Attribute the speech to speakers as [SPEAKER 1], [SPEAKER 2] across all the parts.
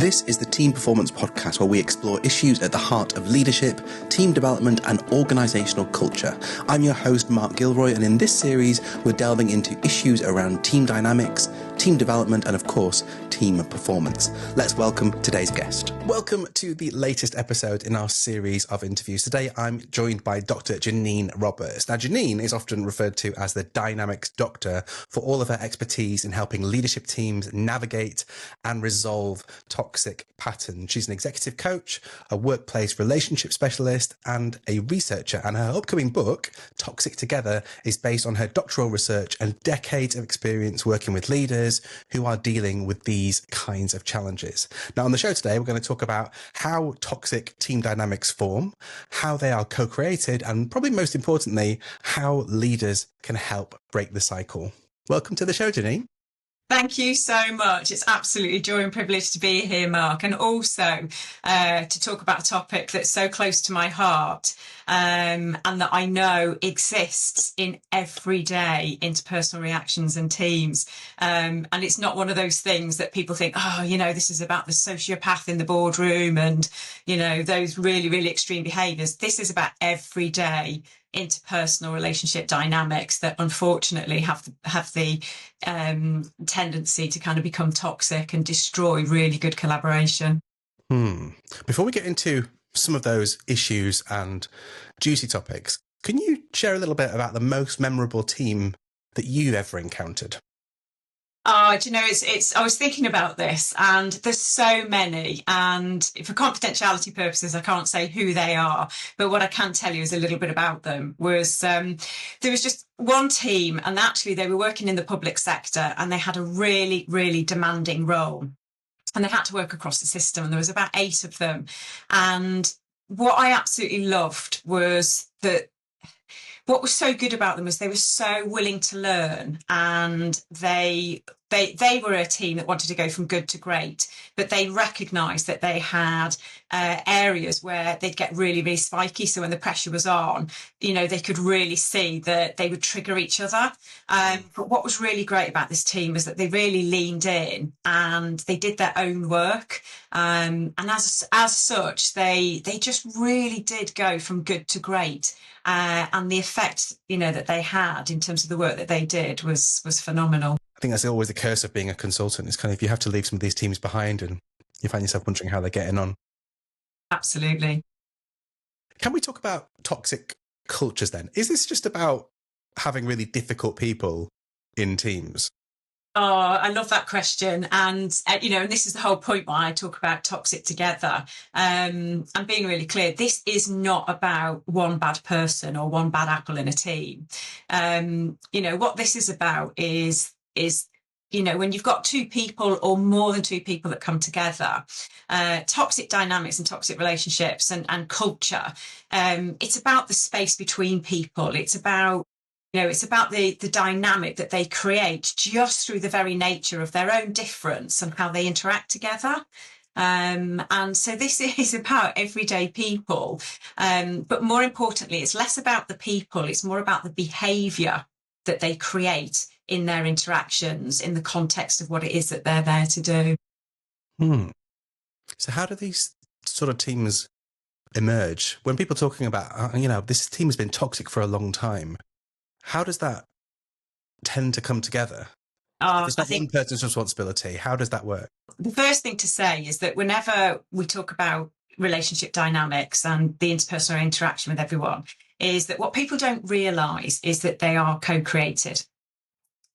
[SPEAKER 1] This is the Team Performance Podcast, where we explore issues at the heart of leadership, team development and organisational culture. I'm your host, Mark Gilroy, and in this series, we're delving into issues around team dynamics, team development and, of course, team performance. Let's welcome today's guest. Welcome to the latest episode in our series of interviews. Today, I'm joined by Dr. Janine Roberts. Now, Janine is often referred to as the Dynamics Doctor for all of her expertise in helping leadership teams navigate and resolve toxic patterns. She's an executive coach, a workplace relationship specialist, and a researcher. And her upcoming book, Toxic Together, is based on her doctoral research and decades of experience working with leaders who are dealing with these kinds of challenges. Now, on the show today, we're going to talk about how toxic team dynamics form, how they are co-created, and probably most importantly, how leaders can help break the cycle. Welcome to the show, Janine.
[SPEAKER 2] Thank you so much. It's absolutely joy and privilege to be here, Mark, and also to talk about a topic that's so close to my heart and that I know exists in everyday interpersonal reactions and teams. And it's not one of those things that people think, oh, you know, this is about the sociopath in the boardroom and, you know, those really, really extreme behaviours. This is about everyday interpersonal relationship dynamics that unfortunately have the tendency to kind of become toxic and destroy really good collaboration.
[SPEAKER 1] Before we get into some of those issues and juicy topics, can you share a little bit about the most memorable team that you've ever encountered?
[SPEAKER 2] Oh, do you know, I was thinking about this and there's so many, and for confidentiality purposes, I can't say who they are, but what I can tell you is a little bit about them. There was just one team, and actually they were working in the public sector and they had a really, really demanding role and they had to work across the system, and there was about 8 of them. And what I absolutely loved was that what was so good about them was they were so willing to learn, and they were a team that wanted to go from good to great, but they recognised that they had areas where they'd get really, really spiky. So when the pressure was on, you know, they could really see that they would trigger each other. But what was really great about this team was that they really leaned in and they did their own work. And as such, they just really did go from good to great. And the effect, you know, that they had in terms of the work that they did was phenomenal.
[SPEAKER 1] I think that's always the curse of being a consultant. It's kind of, you have to leave some of these teams behind and you find yourself wondering how they're getting on.
[SPEAKER 2] Absolutely.
[SPEAKER 1] Can we talk about toxic cultures then? Is this just about having really difficult people in teams?
[SPEAKER 2] Oh, I love that question. And, you know, and this is the whole point why I talk about Toxic Together. And being really clear, this is not about one bad person or one bad apple in a team. You know, what this is about is, you know, when you've got 2 people or more than 2 people that come together, toxic dynamics and toxic relationships and culture, it's about the space between people. It's about, you know, it's about the dynamic that they create just through the very nature of their own difference and how they interact together. And so this is about everyday people. But more importantly, it's less about the people. It's more about the behaviour that they create in their interactions in the context of what it is that they're there to do.
[SPEAKER 1] So how do these sort of teams emerge? When people are talking about, you know, this team has been toxic for a long time, how does that tend to come together? It's not one person's responsibility. How does that work?
[SPEAKER 2] The first thing to say is that whenever we talk about relationship dynamics and the interpersonal interaction with everyone, is that what people don't realise is that they are co-created.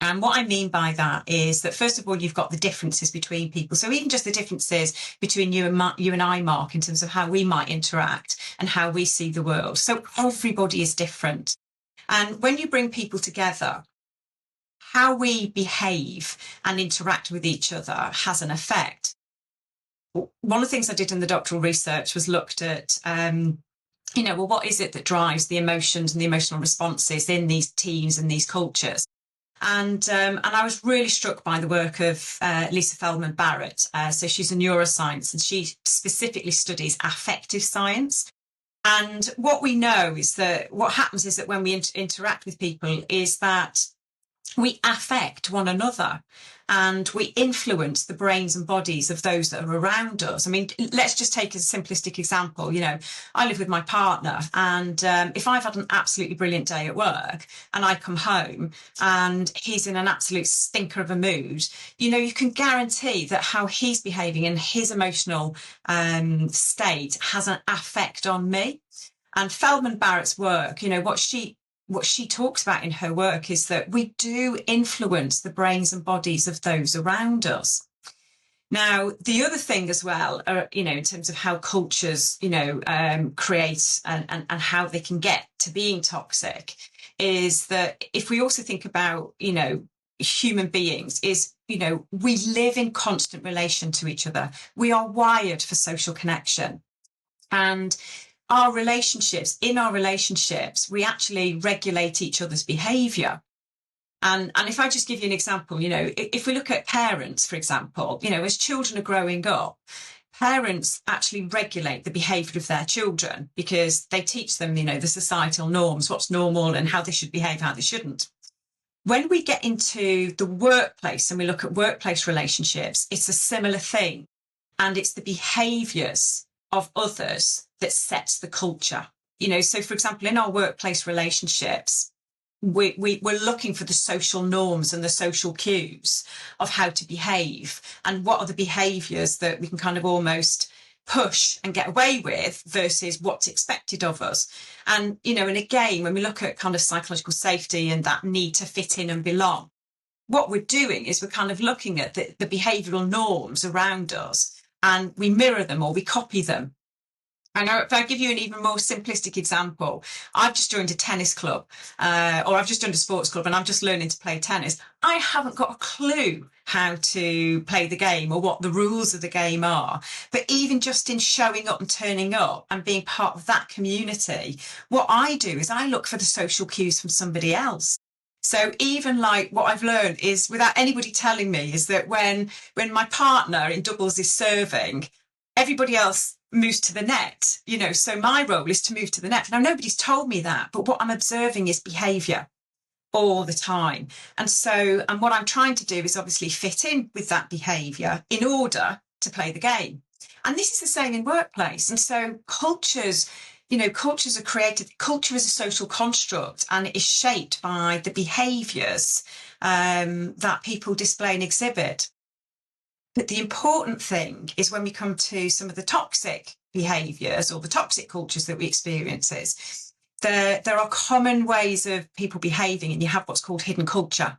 [SPEAKER 2] And what I mean by that is that, first of all, you've got the differences between people. So even just the differences between you and I, Mark, in terms of how we might interact and how we see the world. So everybody is different. And when you bring people together, how we behave and interact with each other has an effect. One of the things I did in the doctoral research was looked at, you know, well, what is it that drives the emotions and the emotional responses in these teams and these cultures? And I was really struck by the work of Lisa Feldman Barrett. So she's a neuroscience and she specifically studies affective science. And what we know is that what happens is that when we interact with people is that we affect one another and we influence the brains and bodies of those that are around us. I mean, let's just take a simplistic example. You know, I live with my partner, and if I've had an absolutely brilliant day at work and I come home and he's in an absolute stinker of a mood, you know, you can guarantee that how he's behaving and his emotional state has an effect on me. And Feldman Barrett's work, you know, what she talks about in her work is that we do influence the brains and bodies of those around us. Now, the other thing as well, you know, in terms of how cultures, you know, create and how they can get to being toxic, is that if we also think about, you know, human beings, is, you know, we live in constant relation to each other. We are wired for social connection. And in our relationships, we actually regulate each other's behavior. And if I just give you an example, you know, if we look at parents, for example, you know, as children are growing up, parents actually regulate the behavior of their children because they teach them, you know, the societal norms, what's normal and how they should behave, how they shouldn't. When we get into the workplace and we look at workplace relationships, it's a similar thing. And it's the behaviors of others that sets the culture. You know, so for example, in our workplace relationships, we're looking for the social norms and the social cues of how to behave and what are the behaviors that we can kind of almost push and get away with versus what's expected of us. And, you know, and again, when we look at kind of psychological safety and that need to fit in and belong, what we're doing is we're kind of looking at the behavioural norms around us and we mirror them or we copy them. And if I give you an even more simplistic example, I've just joined a tennis club or I've just joined a sports club and I'm just learning to play tennis. I haven't got a clue how to play the game or what the rules of the game are. But even just in showing up and turning up and being part of that community, what I do is I look for the social cues from somebody else. So even like what I've learned is without anybody telling me is that when my partner in doubles is serving, everybody else moves to the net, you know, so my role is to move to the net. Now, nobody's told me that, but what I'm observing is behaviour all the time. And what I'm trying to do is obviously fit in with that behaviour in order to play the game. And this is the same in workplace. And so cultures are created. Culture is a social construct and it is shaped by the behaviours that people display and exhibit. But the important thing is when we come to some of the toxic behaviours or the toxic cultures that we experience is there are common ways of people behaving and you have what's called hidden culture.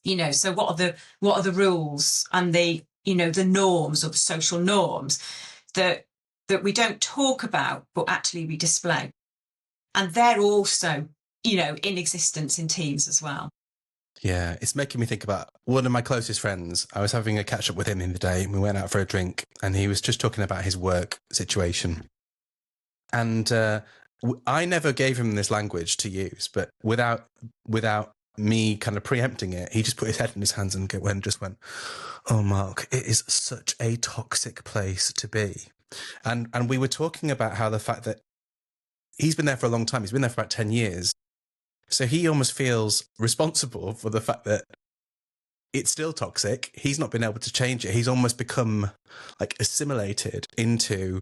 [SPEAKER 2] You know, so what are the rules and the norms or the social norms that we don't talk about, but actually we display. And they're also, you know, in existence in teams as well.
[SPEAKER 1] Yeah, it's making me think about one of my closest friends. I was having a catch up with him the other day and we went out for a drink and he was just talking about his work situation. And I never gave him this language to use, but without me kind of preempting it, he just put his head in his hands and just went, "Oh, Mark, it is such a toxic place to be." And we were talking about how the fact that he's been there for a long time, he's been there for about 10 years. So he almost feels responsible for the fact that it's still toxic. He's not been able to change it. He's almost become like assimilated into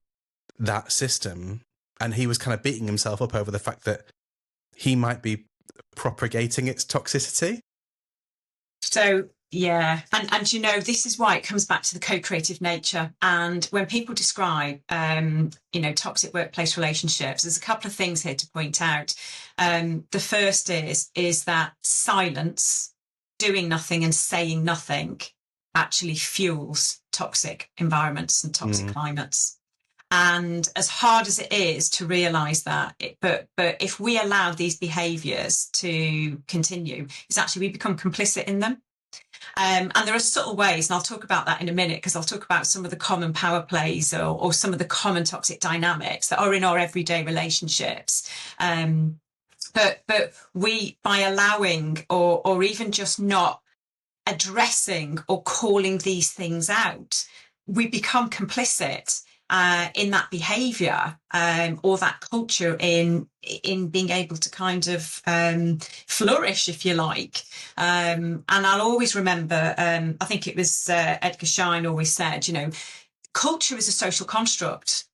[SPEAKER 1] that system. And he was kind of beating himself up over the fact that he might be propagating its toxicity.
[SPEAKER 2] So, yeah. And you know, this is why it comes back to the co-creative nature. And when people describe, toxic workplace relationships, there's a couple of things here to point out. The first is that silence, doing nothing and saying nothing actually fuels toxic environments and toxic climates. And as hard as it is to realise that, but if we allow these behaviours to continue, it's actually we become complicit in them. And there are subtle ways, and I'll talk about that in a minute, because I'll talk about some of the common power plays or some of the common toxic dynamics that are in our everyday relationships. But we, by allowing or even just not addressing or calling these things out, we become complicit. in that behaviour or that culture in being able to kind of flourish, if you like. And I'll always remember, I think it was Edgar Schein always said, culture is a social construct.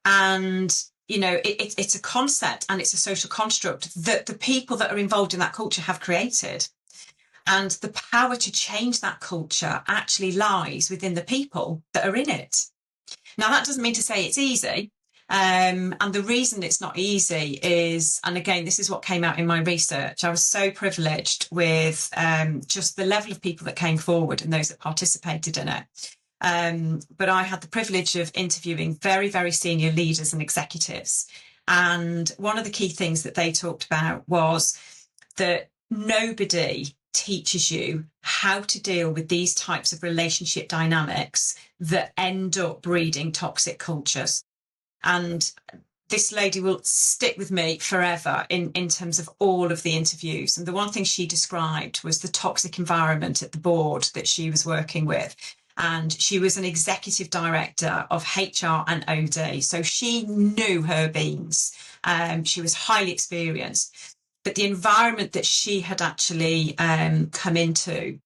[SPEAKER 2] And it's a concept and it's a social construct that the people that are involved in that culture have created. And the power to change that culture actually lies within the people that are in it. Now, that doesn't mean to say it's easy. And the reason it's not easy is, and again, this is what came out in my research, I was so privileged with just the level of people that came forward and those that participated in it. But I had the privilege of interviewing very, very senior leaders and executives. And one of the key things that they talked about was that nobody teaches you how to deal with these types of relationship dynamics that end up breeding toxic cultures. And this lady will stick with me forever in terms of all of the interviews. And the one thing she described was the toxic environment at the board that she was working with. And she was an executive director of HR and OD. So she knew her beans. She was highly experienced. But the environment that she had actually come into,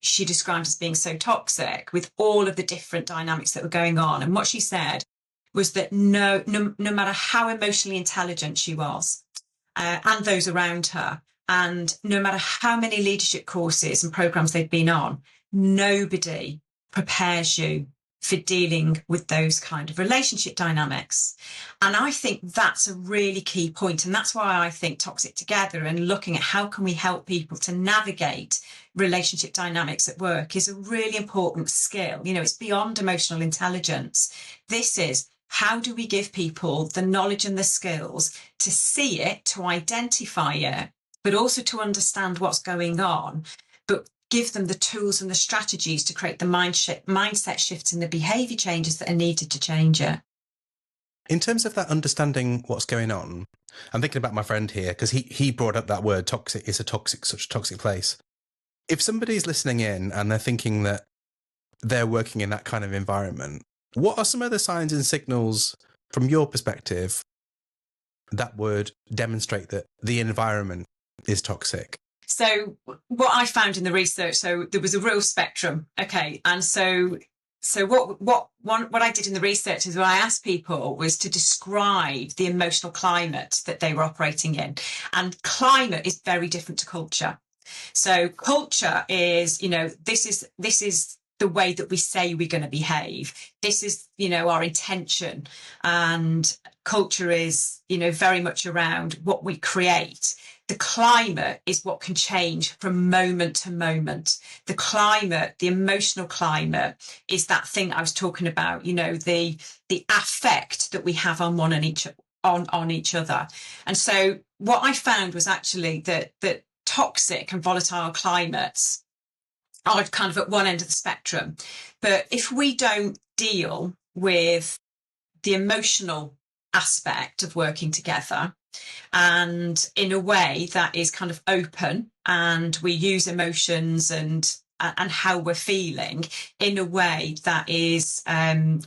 [SPEAKER 2] she described as being so toxic with all of the different dynamics that were going on. And what she said was that no matter how emotionally intelligent she was and those around her, and no matter how many leadership courses and programs they'd been on, nobody prepares you for dealing with those kind of relationship dynamics. And I think that's a really key point. And that's why I think Toxic Together and looking at how can we help people to navigate relationship dynamics at work is a really important skill. It's beyond emotional intelligence. This is how do we give people the knowledge and the skills to see it, to identify it, but also to understand what's going on, but give them the tools and the strategies to create the mindset shifts and the behaviour changes that are needed to change it.
[SPEAKER 1] In terms of that understanding what's going on, I'm thinking about my friend here because he brought up that word toxic. It's such a toxic place. If somebody's listening in and they're thinking that they're working in that kind of environment, what are some other signs and signals from your perspective that would demonstrate that the environment is toxic?
[SPEAKER 2] So what I found in the research, so there was a real spectrum. Okay. And so what I did in the research is what I asked people was to describe the emotional climate that they were operating in. And climate is very different to culture. So culture is, this is the way that we say we're going to behave. This is, our intention. And culture is, very much around what we create. The climate is what can change from moment to moment. The climate, the emotional climate, is that thing I was talking about, the affect that we have on one and on each other. And so what I found was actually that toxic and volatile climates are kind of at one end of the spectrum. But if we don't deal with the emotional aspect of working together, and in a way that is kind of open, and we use emotions and how we're feeling in a way that is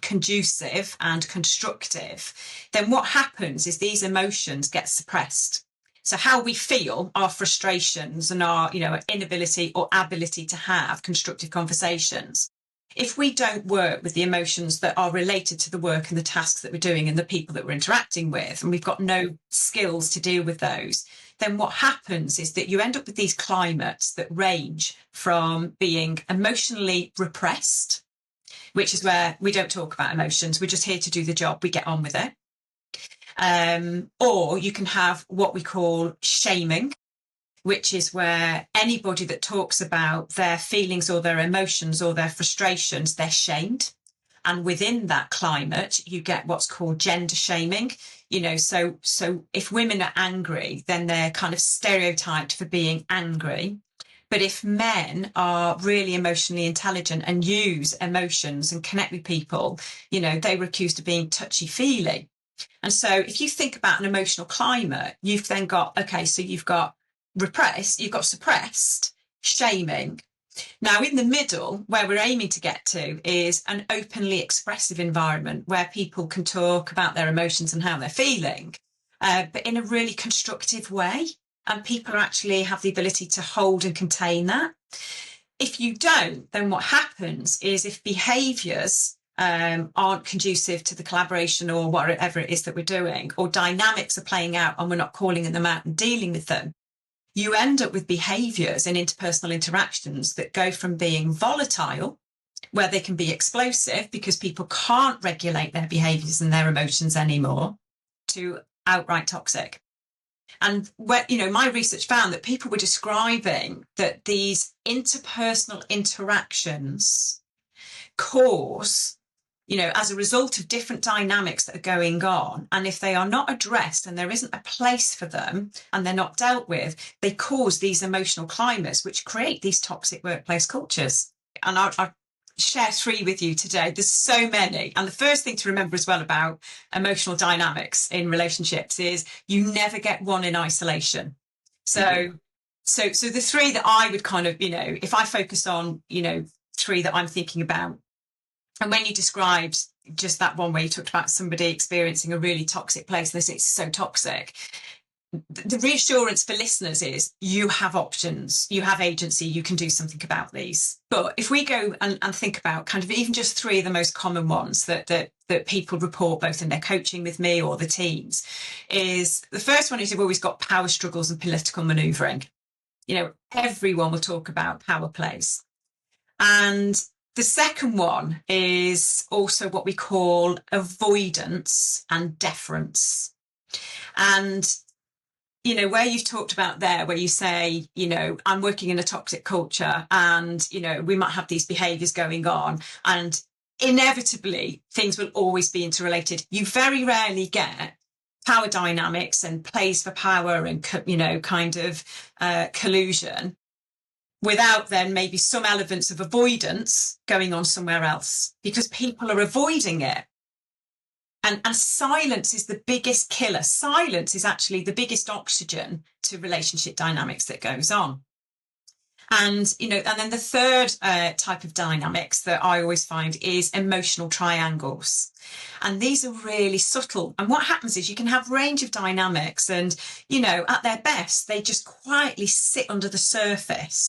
[SPEAKER 2] conducive and constructive, then what happens is these emotions get suppressed. So how we feel, our frustrations and our, inability or ability to have constructive conversations. If we don't work with the emotions that are related to the work and the tasks that we're doing and the people that we're interacting with, and we've got no skills to deal with those, then what happens is that you end up with these climates that range from being emotionally repressed, which is where we don't talk about emotions. We're just here to do the job. We get on with it. Or you can have what we call shaming, which is where anybody that talks about their feelings or their emotions or their frustrations, they're shamed. And within that climate, you get what's called gender shaming. So if women are angry, then they're kind of stereotyped for being angry. But if men are really emotionally intelligent and use emotions and connect with people, they were accused of being touchy-feely. And so if you think about an emotional climate, you've then got, so you've got repressed, you've got suppressed, shaming, Now, in the middle, where we're aiming to get to is an openly expressive environment where people can talk about their emotions and how they're feeling, but in a really constructive way. And people actually have the ability to hold and contain that. If you don't, then what happens is if behaviours aren't conducive to the collaboration or whatever it is that we're doing, or dynamics are playing out and we're not calling them out and dealing with them, you end up with behaviours in interpersonal interactions that go from being volatile, where they can be explosive because people can't regulate their behaviours and their emotions anymore, to outright toxic. And where, my research found that people were describing that these interpersonal interactions cause, as a result of different dynamics that are going on, and if they are not addressed and there isn't a place for them and they're not dealt with, they cause these emotional climates which create these toxic workplace cultures. And I'll share 3 with you today. There's so many. And the first thing to remember as well about emotional dynamics in relationships is you never get one in isolation. So the 3 that I would kind of, if I focus on, 3 that I'm thinking about. And when you described just that one where you talked about somebody experiencing a really toxic place, and it's so toxic, the reassurance for listeners is you have options, you have agency, you can do something about these. But if we go and think about kind of even just 3 of the most common ones that people report both in their coaching with me or the teams, is the first one is you've always got power struggles and political manoeuvring. Everyone will talk about power plays. And the second one is also what we call avoidance and deference. And, where you've talked about there, where you say, I'm working in a toxic culture and, we might have these behaviours going on, and inevitably things will always be interrelated. You very rarely get power dynamics and plays for power and, collusion without then maybe some elements of avoidance going on somewhere else, because people are avoiding it. And silence is the biggest killer. Silence is actually the biggest oxygen to relationship dynamics that goes on. And, and then the third type of dynamics that I always find is emotional triangles. And these are really subtle. And what happens is you can have range of dynamics and, at their best, they just quietly sit under the surface.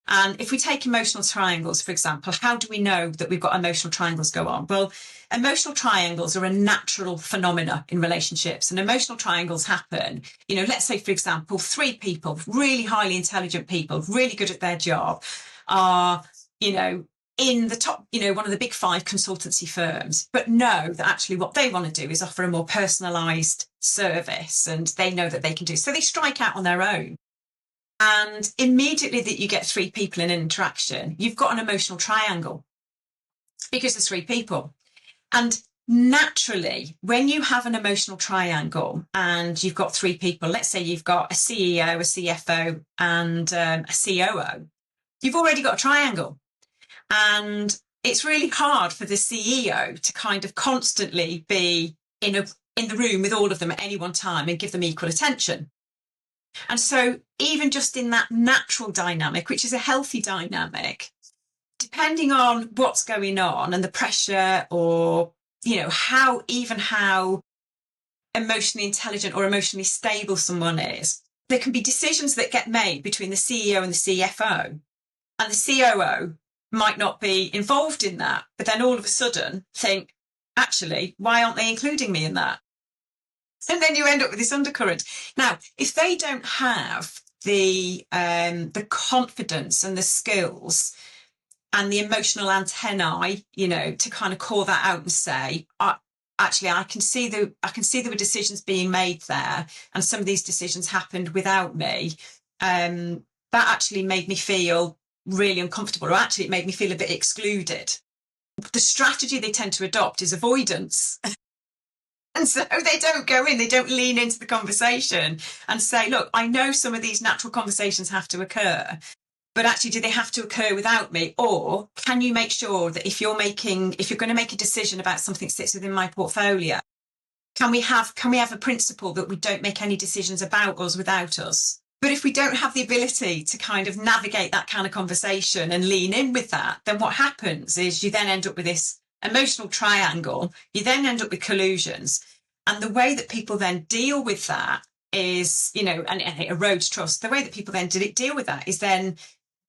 [SPEAKER 2] And if we take emotional triangles, for example, how do we know that we've got emotional triangles go on? Well, emotional triangles are a natural phenomena in relationships, and emotional triangles happen, let's say, for example, 3 people, really highly intelligent people, really good at their job, are, in the top, one of the big 5 consultancy firms, but know that actually what they want to do is offer a more personalised service, and they know that they can do. So they strike out on their own. And immediately that you get 3 people in an interaction, you've got an emotional triangle because there's 3 people. And naturally, when you have an emotional triangle and you've got 3 people, let's say you've got a CEO, a CFO and a COO, you've already got a triangle. And it's really hard for the CEO to kind of constantly be in the room with all of them at any one time and give them equal attention. And so even just in that natural dynamic, which is a healthy dynamic, depending on what's going on and the pressure or, how emotionally intelligent or emotionally stable someone is, there can be decisions that get made between the CEO and the CFO, and the COO might not be involved in that, but then all of a sudden think, actually, why aren't they including me in that? And then you end up with this undercurrent. Now, if they don't have the confidence and the skills and the emotional antennae, to kind of call that out and say, actually, I can see there were decisions being made there, and some of these decisions happened without me. That actually made me feel really uncomfortable, or actually it made me feel a bit excluded. The strategy they tend to adopt is avoidance. And so they don't go in, they don't lean into the conversation and say, look, I know some of these natural conversations have to occur, but actually, do they have to occur without me? Or can you make sure that if you're going to make a decision about something that sits within my portfolio, can we have a principle that we don't make any decisions about us without us? But if we don't have the ability to kind of navigate that kind of conversation and lean in with that, then what happens is you then end up with this emotional triangle. You then end up with collusions. And the way that people then deal with that is, and it erodes trust. The way that people then deal with that is then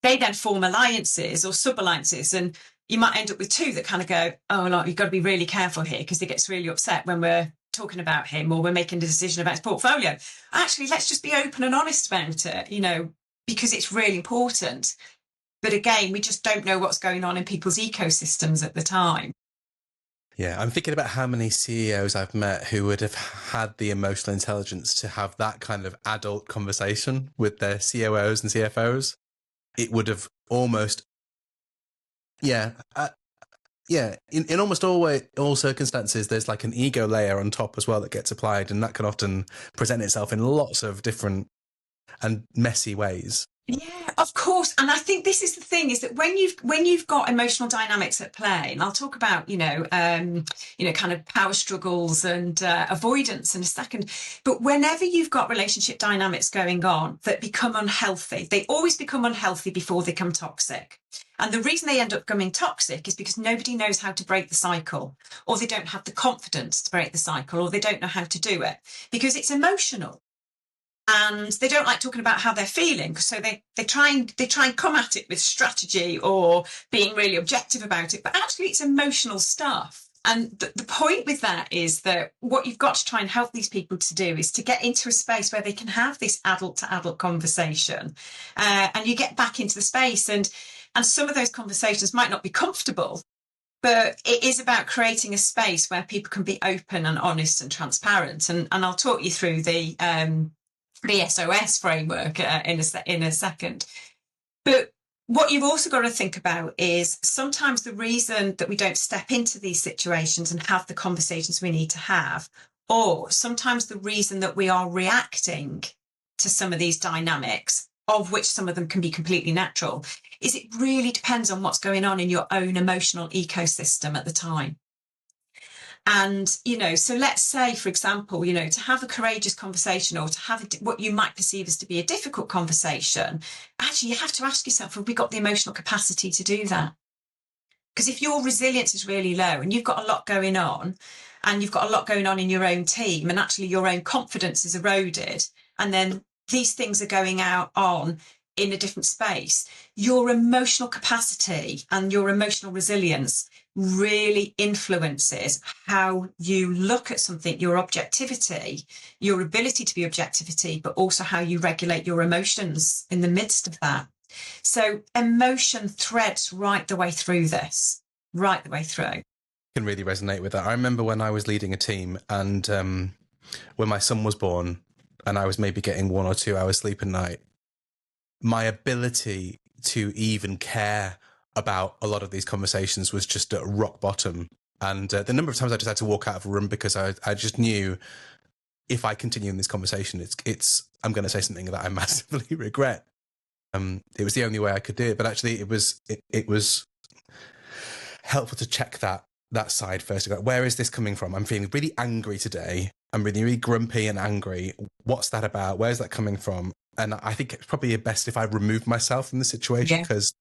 [SPEAKER 2] they then form alliances or sub-alliances. And you might end up with two that kind of go, oh, look, you've got to be really careful here because he gets really upset when we're talking about him or we're making a decision about his portfolio. Actually, let's just be open and honest about it, because it's really important. But again, we just don't know what's going on in people's ecosystems at the time.
[SPEAKER 1] Yeah, I'm thinking about how many CEOs I've met who would have had the emotional intelligence to have that kind of adult conversation with their COOs and CFOs. It would have almost, in almost all circumstances, there's like an ego layer on top as well that gets applied, and that can often present itself in lots of different and messy ways.
[SPEAKER 2] Yeah, of course. And I think this is the thing, is that when you've got emotional dynamics at play, and I'll talk about, kind of power struggles and avoidance in a second. But whenever you've got relationship dynamics going on that become unhealthy, they always become unhealthy before they become toxic. And the reason they end up becoming toxic is because nobody knows how to break the cycle, or they don't have the confidence to break the cycle, or they don't know how to do it because it's emotional. And they don't like talking about how they're feeling, so they try and come at it with strategy or being really objective about it. But actually, it's emotional stuff. And the point with that is that what you've got to try and help these people to do is to get into a space where they can have this adult to adult conversation, and you get back into the space. And some of those conversations might not be comfortable, but it is about creating a space where people can be open and honest and transparent. And I'll talk you through the SOS framework in a second. But what you've also got to think about is sometimes the reason that we don't step into these situations and have the conversations we need to have, or sometimes the reason that we are reacting to some of these dynamics, of which some of them can be completely natural, is it really depends on what's going on in your own emotional ecosystem at the time. And, so let's say, for example, to have a courageous conversation or to have what you might perceive as to be a difficult conversation, actually, you have to ask yourself, have we got the emotional capacity to do that? Because if your resilience is really low and you've got a lot going on, and you've got a lot going on in your own team, and actually your own confidence is eroded, and then these things are going on in a different space, your emotional capacity and your emotional resilience really influences how you look at something, your objectivity, your ability to be objectivity, but also how you regulate your emotions in the midst of that. So emotion threads right the way through this, right the way through. I
[SPEAKER 1] can really resonate with that. I remember when I was leading a team, and when my son was born and I was maybe getting 1 or 2 hours sleep a night, my ability to even care about a lot of these conversations was just at rock bottom. And the number of times I just had to walk out of a room because I just knew if I continue in this conversation, I'm going to say something that I massively regret. It was the only way I could do it. But actually, it was helpful to check that side first. Where is this coming from? I'm feeling really angry today. I'm really, really grumpy and angry. What's that about? Where's that coming from? And I think it's probably best if I remove myself from the situation, because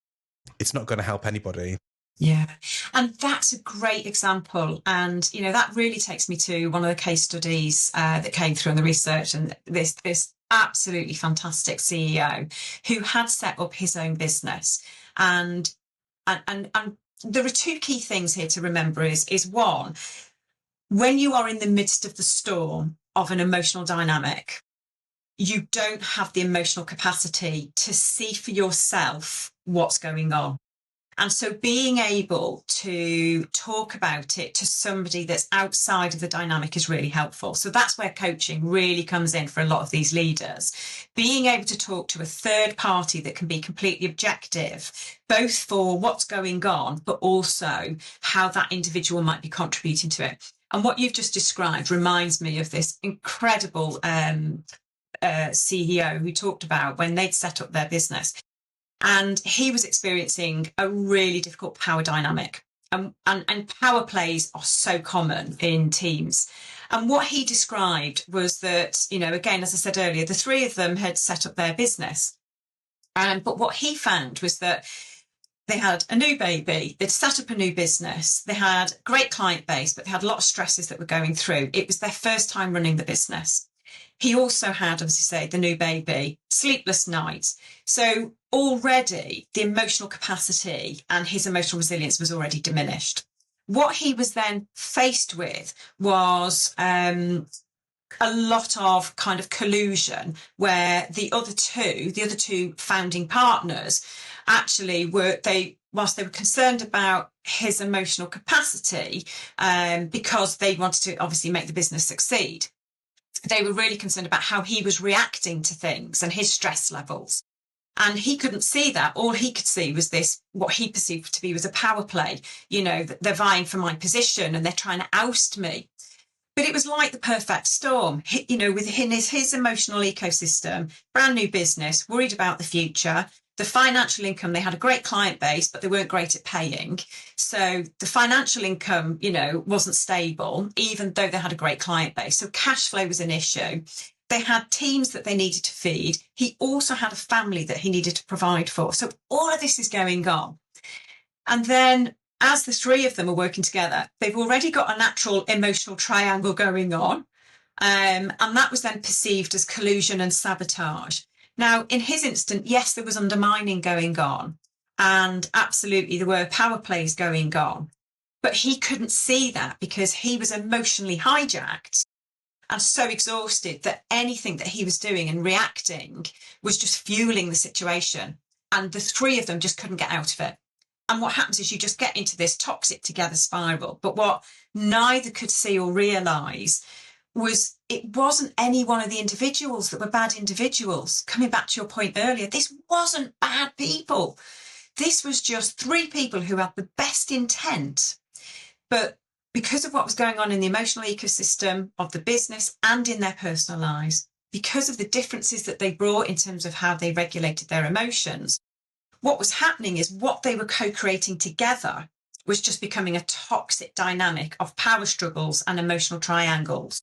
[SPEAKER 1] it's not going to help anybody.
[SPEAKER 2] Yeah. And that's a great example. And, that really takes me to one of the case studies that came through in the research. And this absolutely fantastic CEO who had set up his own business. And there are two key things here to remember is one, when you are in the midst of the storm of an emotional dynamic, you don't have the emotional capacity to see for yourself what's going on. And so being able to talk about it to somebody that's outside of the dynamic is really helpful. So that's where coaching really comes in for a lot of these leaders. Being able to talk to a third party that can be completely objective, both for what's going on, but also how that individual might be contributing to it. And what you've just described reminds me of this incredible CEO who talked about when they'd set up their business. And he was experiencing a really difficult power dynamic. And power plays are so common in teams. And what he described was that, again, as I said earlier, the three of them had set up their business. But what he found was that they had a new baby, they'd set up a new business, they had a great client base, but they had a lot of stresses that were going through. It was their first time running the business. He also had, as you say, the new baby, sleepless nights. So already the emotional capacity and his emotional resilience was already diminished. What he was then faced with was a lot of kind of collusion where the other two founding partners actually whilst they were concerned about his emotional capacity, because they wanted to obviously make the business succeed, they were really concerned about how he was reacting to things and his stress levels. And he couldn't see that. All he could see was this, what he perceived to be was a power play. They're vying for my position and they're trying to oust me. But it was like the perfect storm, within his emotional ecosystem, brand new business, worried about the future, the financial income. They had a great client base, but they weren't great at paying. So the financial income, wasn't stable, even though they had a great client base. So cash flow was an issue. They had teams that they needed to feed. He also had a family that he needed to provide for. So all of this is going on. And then as the three of them are working together, they've already got a natural emotional triangle going on. And that was then perceived as collusion and sabotage. Now, in his instance, yes, there was undermining going on. And absolutely, there were power plays going on. But he couldn't see that because he was emotionally hijacked and so exhausted that anything that he was doing and reacting was just fueling the situation. And the three of them just couldn't get out of it. And what happens is you just get into this toxic together spiral. But what neither could see or realise was it wasn't any one of the individuals that were bad individuals. Coming back to your point earlier, this wasn't bad people. This was just three people who had the best intent. But because of what was going on in the emotional ecosystem of the business and in their personal lives, because of the differences that they brought in terms of how they regulated their emotions, what was happening is what they were co-creating together was just becoming a toxic dynamic of power struggles and emotional triangles.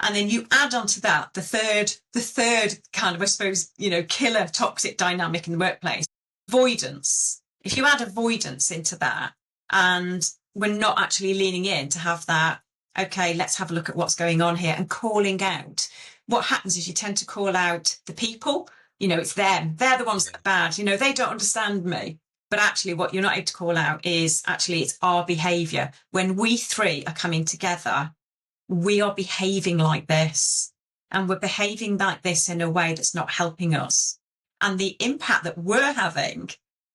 [SPEAKER 2] And then you add on to that the third kind of, I suppose, killer toxic dynamic in the workplace, avoidance. If you add avoidance into that, and we're not actually leaning in to have that, okay, let's have a look at what's going on here and calling out. What happens is you tend to call out the people. It's them. They're the ones that are bad. They don't understand me. But actually what you're not able to call out is actually it's our behaviour. When we three are coming together, we are behaving like this. And we're behaving like this in a way that's not helping us. And the impact that we're having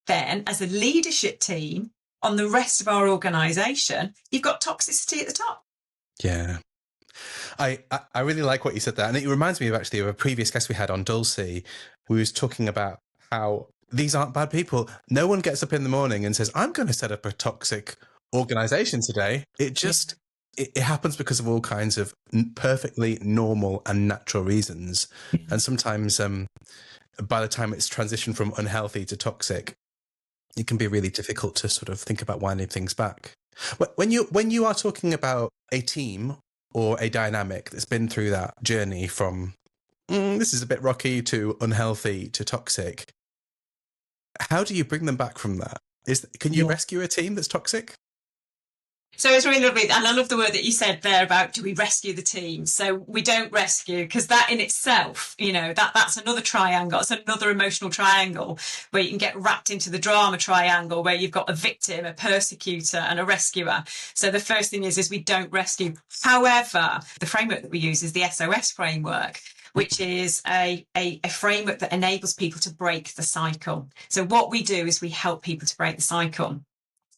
[SPEAKER 2] then as a leadership team on the rest of our organisation, you've got toxicity at the top.
[SPEAKER 1] Yeah. I really like what you said there. And it reminds me of a previous guest we had on Dulcie, who was talking about how these aren't bad people. No one gets up in the morning and says, I'm going to set up a toxic organisation today. It just, it happens because of all kinds of perfectly normal and natural reasons. And sometimes by the time it's transitioned from unhealthy to toxic, it can be really difficult to sort of think about winding things back. When you are talking about a team or a dynamic that's been through that journey from this is a bit rocky to unhealthy to toxic, how do you bring them back from that? Can you rescue a team that's toxic?
[SPEAKER 2] So it's really lovely. And I love the word that you said there about, do we rescue the team? So we don't rescue, because that in itself, that's another triangle. It's another emotional triangle where you can get wrapped into the drama triangle where you've got a victim, a persecutor and a rescuer. So the first thing is we don't rescue. However, the framework that we use is the SOS framework, which is a framework that enables people to break the cycle. So what we do is we help people to break the cycle.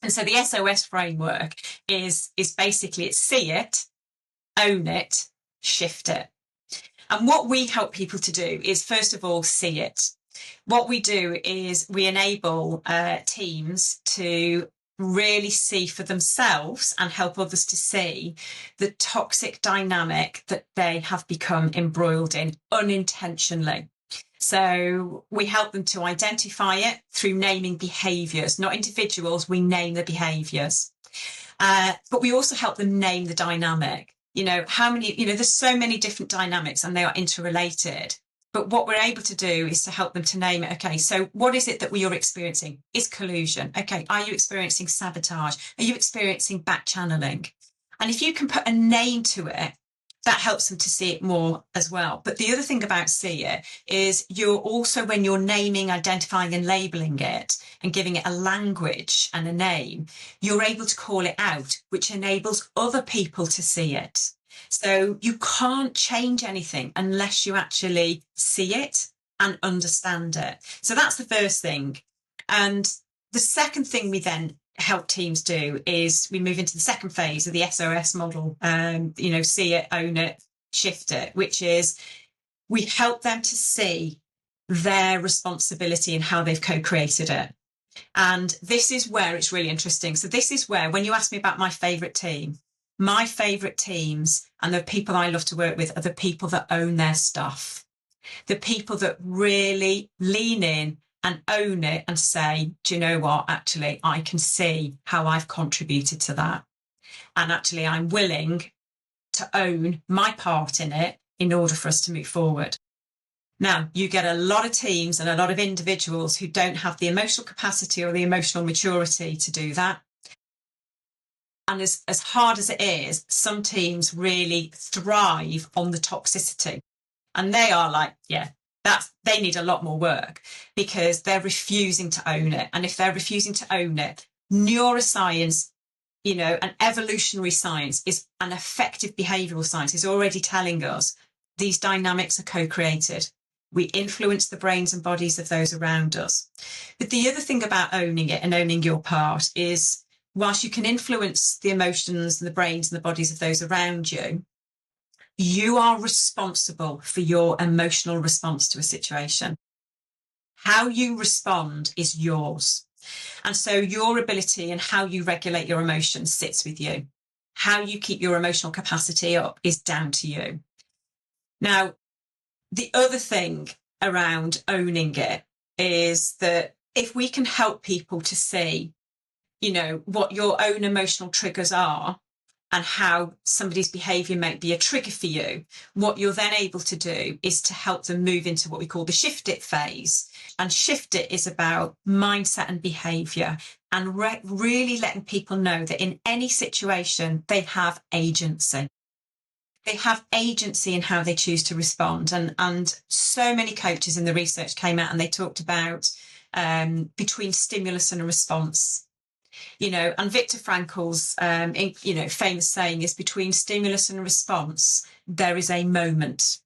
[SPEAKER 2] And so the SOS framework is basically it's see it, own it, shift it. And what we help people to do is, first of all, see it. What we do is we enable teams to really see for themselves and help others to see the toxic dynamic that they have become embroiled in unintentionally. So we help them to identify it through naming behaviours, not individuals. We name the behaviours. But we also help them name the dynamic. There's so many different dynamics and they are interrelated. But what we're able to do is to help them to name it. Okay, so what is it that you're experiencing? Is collusion? Okay, are you experiencing sabotage? Are you experiencing back channeling? And if you can put a name to it, that helps them to see it more as well. But the other thing about see it is you're also, when you're naming, identifying and labelling it and giving it a language and a name, you're able to call it out, which enables other people to see it. So you can't change anything unless you actually see it and understand it. So that's the first thing. And the second thing we then help teams do is we move into the second phase of the SOS model, see it, own it, shift it, which is we help them to see their responsibility and how they've co-created it. And this is where it's really interesting. So this is where, when you ask me about my favourite teams and the people I love to work with are the people that own their stuff, the people that really lean in and own it and say, do you know what, actually, I can see how I've contributed to that. And actually, I'm willing to own my part in it in order for us to move forward. Now, you get a lot of teams and a lot of individuals who don't have the emotional capacity or the emotional maturity to do that. And as hard as it is, some teams really thrive on the toxicity. And they are like, they need a lot more work because they're refusing to own it. And if they're refusing to own it, neuroscience, and evolutionary science is an effective behavioural science is already telling us these dynamics are co-created. We influence the brains and bodies of those around us. But the other thing about owning it and owning your part is, whilst you can influence the emotions and the brains and the bodies of those around you, you are responsible for your emotional response to a situation. How you respond is yours. And so your ability and how you regulate your emotions sits with you. How you keep your emotional capacity up is down to you. Now, the other thing around owning it is that if we can help people to see, what your own emotional triggers are and how somebody's behaviour might be a trigger for you, what you're then able to do is to help them move into what we call the shift it phase. And shift it is about mindset and behaviour and really letting people know that in any situation, they have agency. They have agency in how they choose to respond. And so many coaches in the research came out and they talked about between stimulus and a response. And Viktor Frankl's, famous saying is between stimulus and response, there is a moment.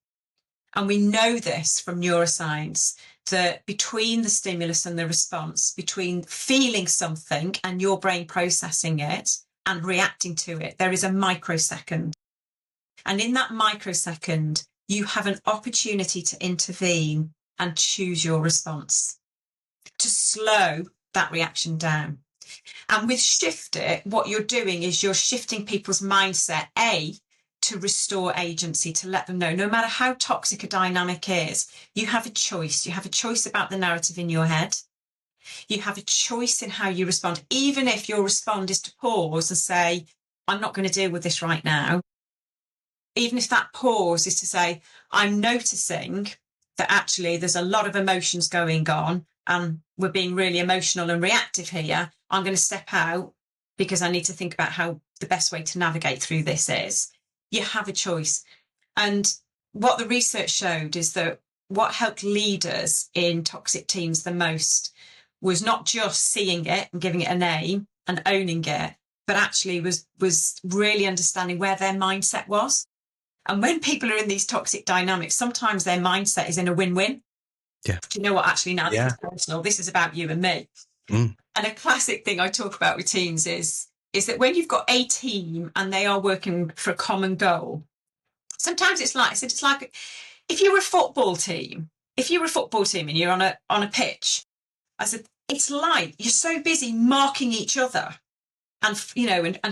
[SPEAKER 2] And we know this from neuroscience, that between the stimulus and the response, between feeling something and your brain processing it and reacting to it, there is a microsecond. And in that microsecond, you have an opportunity to intervene and choose your response, to slow that reaction down. And with Shift It, what you're doing is you're shifting people's mindset, to restore agency, to let them know, no matter how toxic a dynamic is, you have a choice. You have a choice about the narrative in your head. You have a choice in how you respond, even if your response is to pause and say, I'm not going to deal with this right now. Even if that pause is to say, I'm noticing that actually there's a lot of emotions going on and we're being really emotional and reactive here. I'm going to step out because I need to think about how the best way to navigate through this is. You have a choice. And what the research showed is that what helped leaders in toxic teams the most was not just seeing it and giving it a name and owning it, but actually was really understanding where their mindset was. And when people are in these toxic dynamics, sometimes their mindset is in a win-win.
[SPEAKER 1] Yeah.
[SPEAKER 2] Do you know what? Actually, now this is personal. This is about you and me. And a classic thing I talk about with teams is that when you've got a team and they are working for a common goal, sometimes it's like if you're a football team and you're on a pitch, I said, it's like you're so busy marking each other and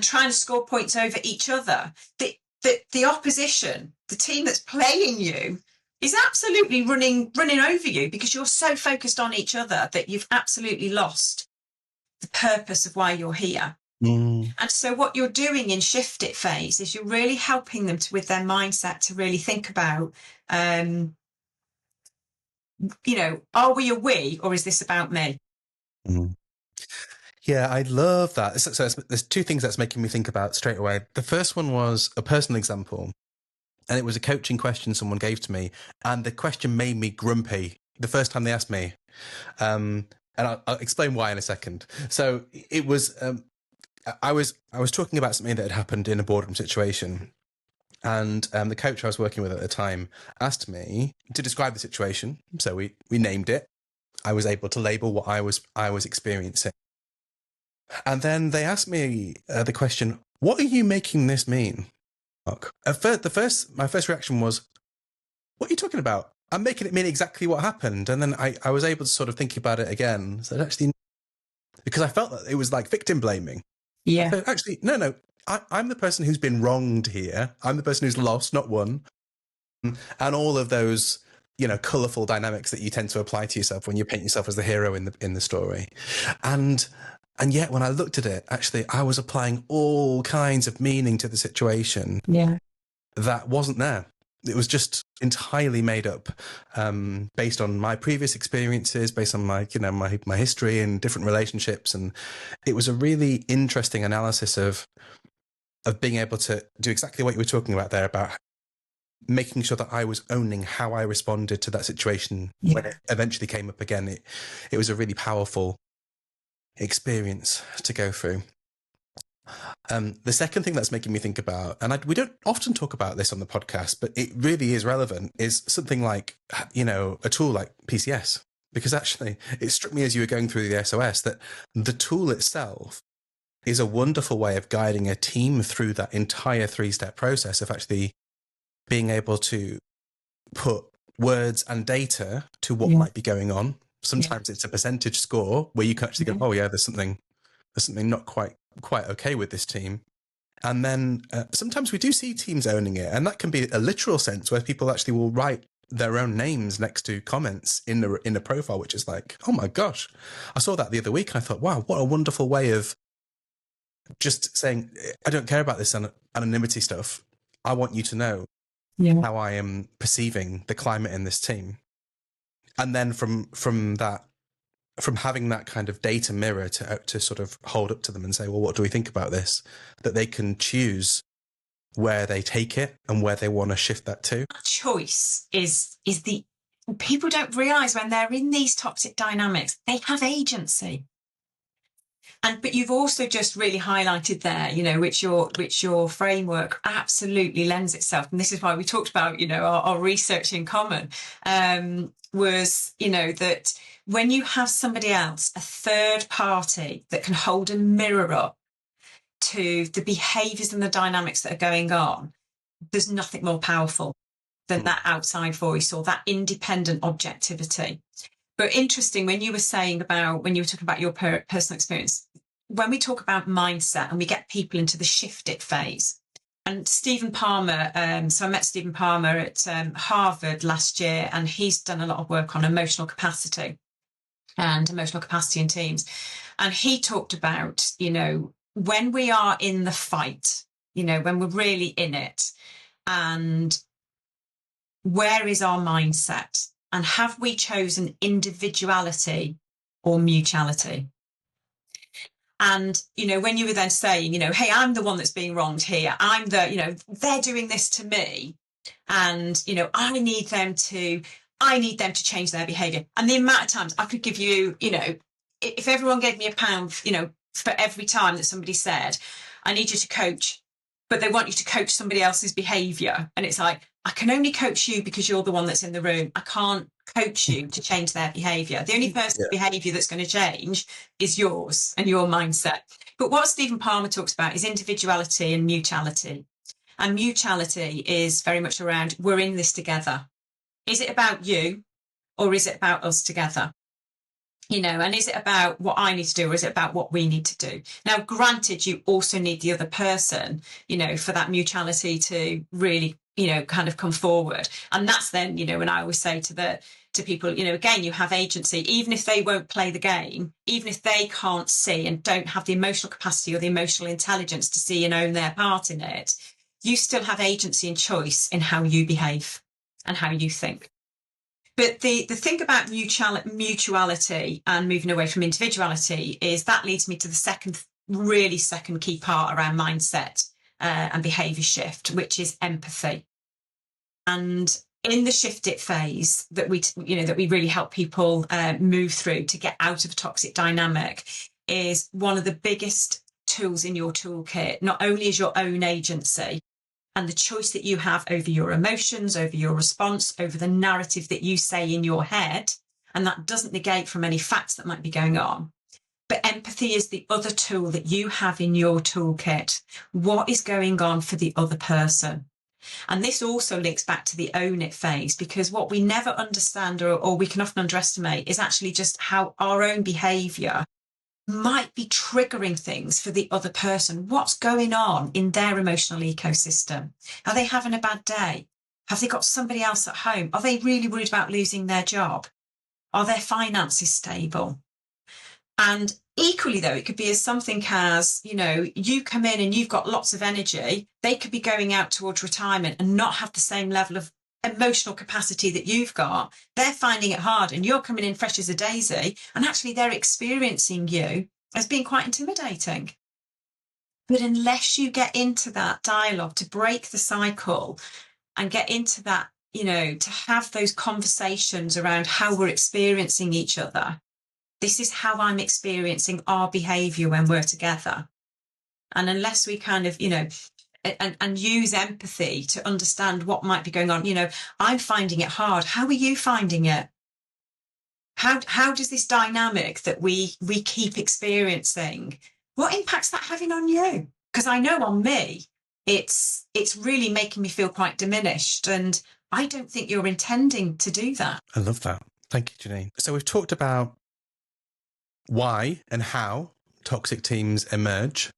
[SPEAKER 2] trying to score points over each other that the opposition, the team that's playing you, is absolutely running over you because you're so focused on each other that you've absolutely lost the purpose of why you're here.
[SPEAKER 1] Mm.
[SPEAKER 2] And so what you're doing in shift it phase is you're really helping them with their mindset to really think about, are we a we, or is this about me?
[SPEAKER 1] Mm. Yeah, I love that. So there's two things that's making me think about straight away. The first one was a personal example, and it was a coaching question someone gave to me, and the question made me grumpy the first time they asked me. And I'll explain why in a second. So it was, I was talking about something that had happened in a boardroom situation, and the coach I was working with at the time asked me to describe the situation. So we named it. I was able to label what I was experiencing. And then they asked me the question, "What are you making this mean, Mark?" My first reaction was, "What are you talking about? I'm making it mean exactly what happened." And then I was able to sort of think about it again. So actually, because I felt that it was like victim blaming.
[SPEAKER 2] Yeah.
[SPEAKER 1] So actually, no. I'm the person who's been wronged here. I'm the person who's lost, not won. And all of those, colourful dynamics that you tend to apply to yourself when you paint yourself as the hero in the story. And yet, when I looked at it, actually, I was applying all kinds of meaning to the situation that wasn't there. It was just entirely made up, based on my previous experiences, based on my history and different relationships. And it was a really interesting analysis of being able to do exactly what you were talking about there, about making sure that I was owning how I responded to that situation when it eventually came up again. It was a really powerful experience to go through. The second thing that's making me think about, and we don't often talk about this on the podcast, but it really is relevant, is something like, a tool like PCS. Because actually, it struck me as you were going through the SOS that the tool itself is a wonderful way of guiding a team through that entire 3-step process of actually being able to put words and data to what might be going on. Sometimes it's a percentage score where you can actually go, oh yeah, there's something not quite okay with this team. And then sometimes we do see teams owning it, and that can be a literal sense where people actually will write their own names next to comments in the profile, which is like, oh my gosh, I saw that the other week and I thought, wow, what a wonderful way of just saying, I don't care about this anonymity stuff. I want you to know how I am perceiving the climate in this team. And then from having that kind of data mirror to sort of hold up to them and say, well, what do we think about this? That they can choose where they take it and where they want to shift that to.
[SPEAKER 2] Choice is the people don't realize when they're in these toxic dynamics, they have agency. But you've also just really highlighted there, which your framework absolutely lends itself. And this is why we talked about, our research in common, was, that when you have somebody else, a third party that can hold a mirror up to the behaviours and the dynamics that are going on, there's nothing more powerful than that outside voice or that independent objectivity. But interesting, when you were talking about your personal experience, when we talk about mindset and we get people into the shift it phase, and Stephen Palmer, so I met Stephen Palmer at Harvard last year, and he's done a lot of work on emotional capacity in teams. And he talked about, when we are in the fight, when we're really in it, and where is our mindset? And have we chosen individuality or mutuality? And, when you were then saying, hey, I'm the one that's being wronged here. I'm they're doing this to me. And, I need them to change their behaviour. And the amount of times I could give you, if everyone gave me £1, for every time that somebody said, I need you to coach, but they want you to coach somebody else's behaviour. And it's like, I can only coach you because you're the one that's in the room. I can't coach you to change their behaviour. The only person's behaviour that's going to change is yours and your mindset. But what Stephen Palmer talks about is individuality and mutuality. And mutuality is very much around, we're in this together. Is it about you or is it about us together? And is it about what I need to do or is it about what we need to do? Now, granted, you also need the other person, for that mutuality to really kind of come forward. And that's then, when I always say to people, again, you have agency, even if they won't play the game, even if they can't see and don't have the emotional capacity or the emotional intelligence to see and own their part in it, you still have agency and choice in how you behave and how you think. But the thing about mutuality and moving away from individuality is that leads me to the second key part around mindset and behaviour shift, which is empathy. And in the shift it phase that we really help people move through to get out of a toxic dynamic is one of the biggest tools in your toolkit. Not only is your own agency and the choice that you have over your emotions, over your response, over the narrative that you say in your head, and that doesn't negate from any facts that might be going on. But empathy is the other tool that you have in your toolkit. What is going on for the other person? And this also links back to the own it phase, because what we never understand or we can often underestimate is actually just how our own behaviour might be triggering things for the other person. What's going on in their emotional ecosystem? Are they having a bad day? Have they got somebody else at home? Are they really worried about losing their job? Are their finances stable? And equally, though, it could be as something as, you come in and you've got lots of energy. They could be going out towards retirement and not have the same level of emotional capacity that you've got. They're finding it hard and you're coming in fresh as a daisy, and actually they're experiencing you as being quite intimidating. But unless you get into that dialogue to break the cycle and get into that, to have those conversations around how we're experiencing each other, this is how I'm experiencing our behaviour when we're together. And unless we kind of, and use empathy to understand what might be going on. I'm finding it hard. How are you finding it? How does this dynamic that we keep experiencing, what impact's that having on you? Because I know on me, it's really making me feel quite diminished. And I don't think you're intending to do that.
[SPEAKER 1] I love that. Thank you, Janine. So we've talked about why and how toxic teams emerge.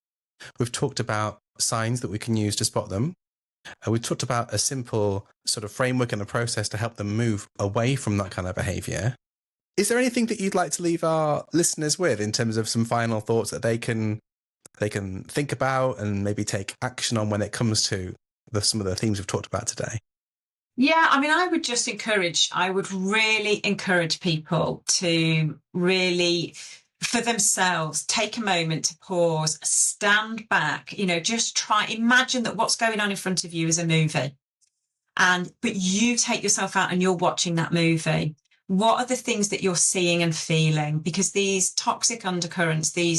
[SPEAKER 1] We've talked about signs that we can use to spot them. We talked about a simple sort of framework and a process to help them move away from that kind of behaviour. Is there anything that you'd like to leave our listeners with in terms of some final thoughts that they can think about and maybe take action on when it comes to some of the themes we've talked about today?
[SPEAKER 2] Yeah, I would really encourage people to really, for themselves, take a moment to pause, stand back, just imagine that what's going on in front of you is a movie. But you take yourself out and you're watching that movie. What are the things that you're seeing and feeling? Because these toxic undercurrents, they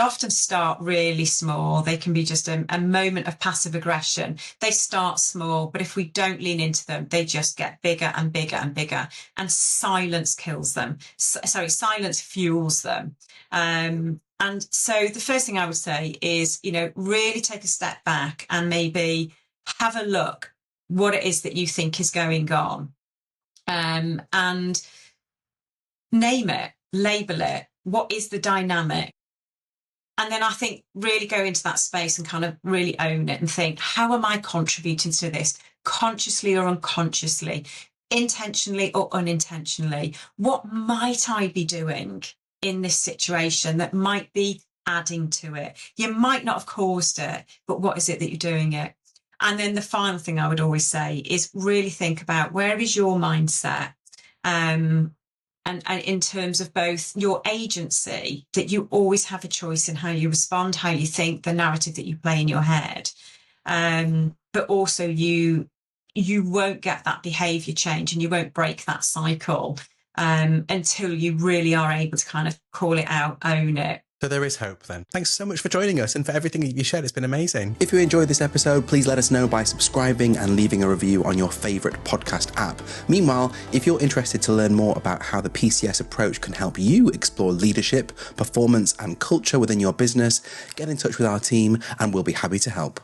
[SPEAKER 2] often start really small. They can be just a moment of passive aggression. They start small, but if we don't lean into them, they just get bigger and bigger and bigger. And silence kills them. Silence fuels them. And so the first thing I would say is, really take a step back and maybe have a look what it is that you think is going on. And name it, label it. What is the dynamic? And then I think really go into that space and kind of really own it and think, how am I contributing to this, consciously or unconsciously, intentionally or unintentionally? What might I be doing in this situation that might be adding to it? You might not have caused it, but what is it that you're doing it? And then the final thing I would always say is really think about where is your mindset, and in terms of both your agency, that you always have a choice in how you respond, how you think, the narrative that you play in your head. But also you won't get that behaviour change and you won't break that cycle until you really are able to kind of call it out, own it.
[SPEAKER 1] So there is hope then. Thanks so much for joining us and for everything that you shared. It's been amazing. If you enjoyed this episode, please let us know by subscribing and leaving a review on your favourite podcast app. Meanwhile, if you're interested to learn more about how the PCS approach can help you explore leadership, performance and culture within your business, get in touch with our team and we'll be happy to help.